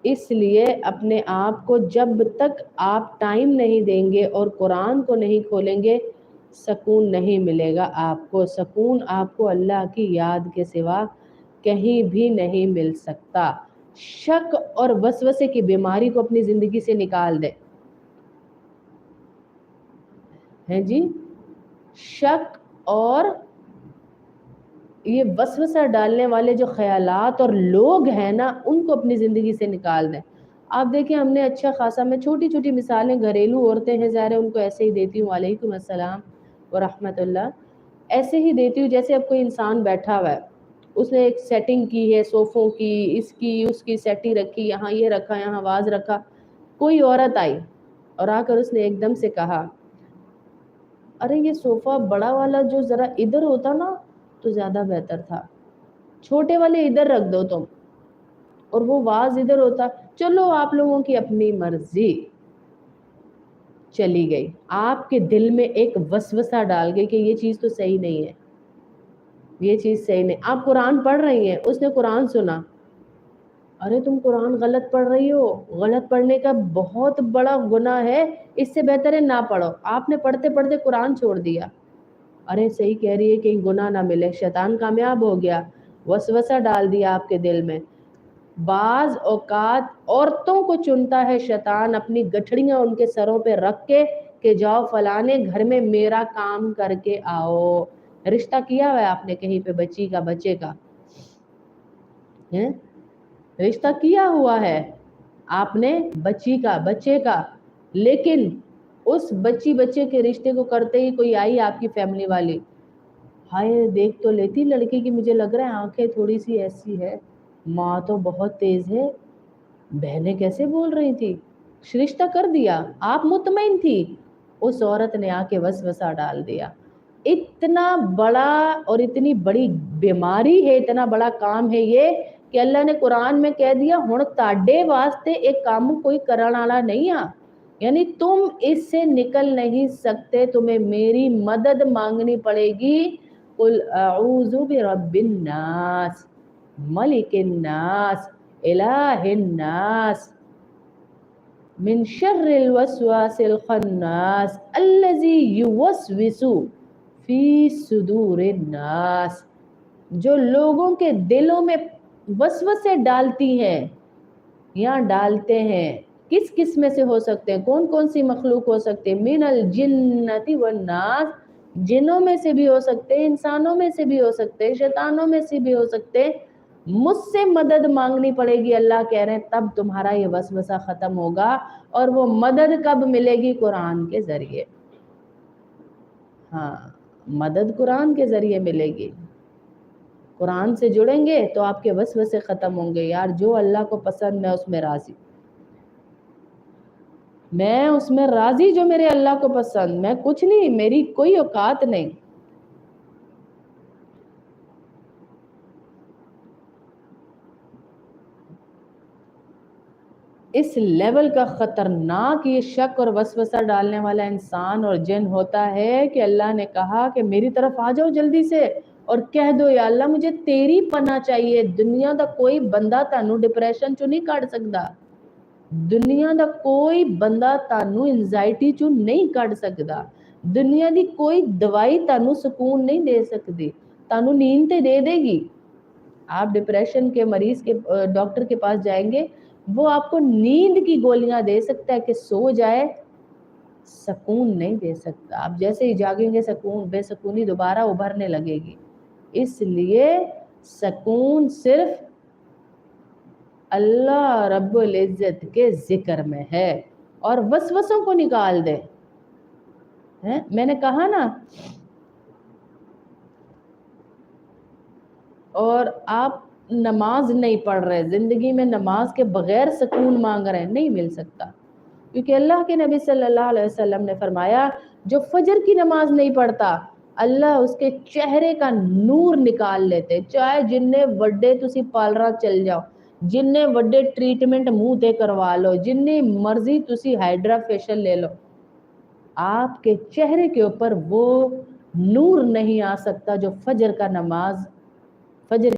اس لیے اپنے آپ کو جب تک آپ ٹائم نہیں دیں گے اور قرآن کو نہیں کھولیں گے سکون نہیں ملے گا آپ کو. سکون آپ کو اللہ کی یاد کے سوا کہیں بھی نہیں مل سکتا. شک اور وسوسے کی بیماری کو اپنی زندگی سے نکال دے. ہیں جی, شک اور یہ وسوسہ ڈالنے والے جو خیالات اور لوگ ہیں نا ان کو اپنی زندگی سے نکال دیں. آپ دیکھیں ہم نے اچھا خاصا, میں چھوٹی چھوٹی مثالیں گھریلو عورتیں ہیں ظاہر ان کو ایسے ہی دیتی ہوں, وعلیکم السلام ورحمۃ اللہ, ایسے ہی دیتی ہوں جیسے اب کوئی انسان بیٹھا ہوا ہے, اس نے ایک سیٹنگ کی ہے صوفوں کی, اس کی سیٹنگ رکھی, یہاں یہ رکھا, یہاں واز رکھا. کوئی عورت آئی اور آ کر اس نے ایک دم سے کہا ارے یہ صوفہ بڑا والا جو ذرا ادھر ہوتا نا تو زیادہ بہتر تھا, چھوٹے والے ادھر رکھ دو تم, اور وہ واز ادھر ہوتا. چلو آپ لوگوں کی اپنی مرضی. چلی گئی. آپ کے دل میں ایک وسوسہ ڈال گئی کہ یہ چیز تو صحیح نہیں ہے, یہ چیز صحیح نہیں. آپ قرآن پڑھ رہی ہیں, اس نے قرآن سنا, ارے تم قرآن غلط پڑھ رہی ہو, غلط پڑھنے کا بہت بڑا گناہ ہے, اس سے بہتر ہے نہ پڑھو. آپ نے پڑھتے پڑھتے قرآن چھوڑ دیا. ارے صحیح کہہ رہی ہے کہیں گناہ نہ ملے. شیطان کامیاب ہو گیا, وسوسہ ڈال دیا آپ کے دل میں. بعض اوقات عورتوں کو چنتا ہے شیطان اپنی گٹھڑیاں ان کے سروں پہ رکھ کے کہ جاؤ فلانے گھر میں میرا کام کر کے آؤ. رشتہ کیا ہوا ہے آپ نے کہیں پہ بچی کا, بچے کا, رشتہ کیا ہوا ہے آپ نے بچی کا, بچے کا, لیکن اس بچے کے رشتے کو کرتے ہی کوئی آئی آپ کی فیملی والی, ہائے دیکھ تو لیتی لڑکی کی, مجھے لگ رہا ہے آنکھیں تھوڑی سی ایسی ہے, ماں تو بہت تیز ہے, بہنیں کیسے بول رہی تھی, رشتہ کر دیا. آپ مطمئن تھی, اس عورت نے آ کے وسوسہ ڈال دیا. اتنا بڑا اور اتنی بڑی بیماری ہے, اتنا بڑا کام ہے یہ کہ اللہ نے قرآن میں کہہ دیا ہن تاڈے واسطے ایک کام کوئی کرن والا نہیں آ, یعنی تم اس سے نکل نہیں سکتے, تمہیں میری مدد مانگنی پڑے گی. قل اعوذ برب الناس ملک الناس الہ الناس من شر الوسواس الخناس الذی یوسوس فی صدور الناس. جو لوگوں کے دلوں میں وسوسے ڈالتی ہیں یا ڈالتے ہیں, کس قسم میں سے ہو سکتے ہیں, کون کون سی مخلوق ہو سکتے ہیں, من الجنۃ والناس, جنوں میں سے بھی ہو سکتے ہیں, انسانوں میں سے بھی ہو سکتے ہیں, شیطانوں میں سے بھی ہو سکتے ہیں. مجھ سے مدد مانگنی پڑے گی, اللہ کہہ رہے ہیں, تب تمہارا یہ وسوسہ ختم ہوگا. اور وہ مدد کب ملے گی؟ قرآن کے ذریعے. ہاں, مدد قرآن کے ذریعے ملے گی. قرآن سے جڑیں گے تو آپ کے وسوسے ختم ہوں گے. یار جو اللہ کو پسند میں اس میں راضی, میں اس میں راضی جو میرے اللہ کو پسند. میں کچھ نہیں, میری کوئی اوقات نہیں. اس لیول کا خطرناک یہ شک اور وسوسہ ڈالنے والا انسان اور جن ہوتا ہے کہ اللہ نے کہا کہ میری طرف آ جاؤ جلدی سے اور کہہ دو یا اللہ مجھے تیری پناہ چاہیے. دنیا دا کوئی بندہ تانوں ڈپریشن چوں نہیں کڈ سکدا, دنیا دا کوئی بندہ تانوں انزائٹی چوں نہیں کڈ سکدا, دنیا دی کوئی دوائی تانوں سکون نہیں دے سکتی. تانوں نیند تے دے دے گی. آپ ڈپریشن کے مریض کے ڈاکٹر کے پاس جائیں گے, وہ آپ کو نیند کی گولیاں دے سکتا ہے کہ سو جائے, سکون نہیں دے سکتا. آپ جیسے ہی جاگیں گے سکون, بے سکونی دوبارہ ابھرنے لگے گی. اس لیے سکون صرف اللہ رب العزت کے ذکر میں ہے. اور وسوسوں کو نکال دے. میں نے کہا نا, اور آپ نماز نہیں پڑھ رہے, زندگی میں نماز کے بغیر سکون مانگ رہے ہیں, نہیں مل سکتا. کیونکہ اللہ کے نبی صلی اللہ علیہ وسلم نے فرمایا جو فجر کی نماز نہیں پڑھتا اللہ اس کے چہرے کا نور نکال لیتے. چاہے جننے وڈے تسی پارلر چل جاؤ, جننے وڈے ٹریٹمنٹ منہ تے کروا لو, جنی مرضی تسی ہائیڈرا فیشل لے لو, آپ کے چہرے کے اوپر وہ نور نہیں آ سکتا جو فجر کا نماز, فجر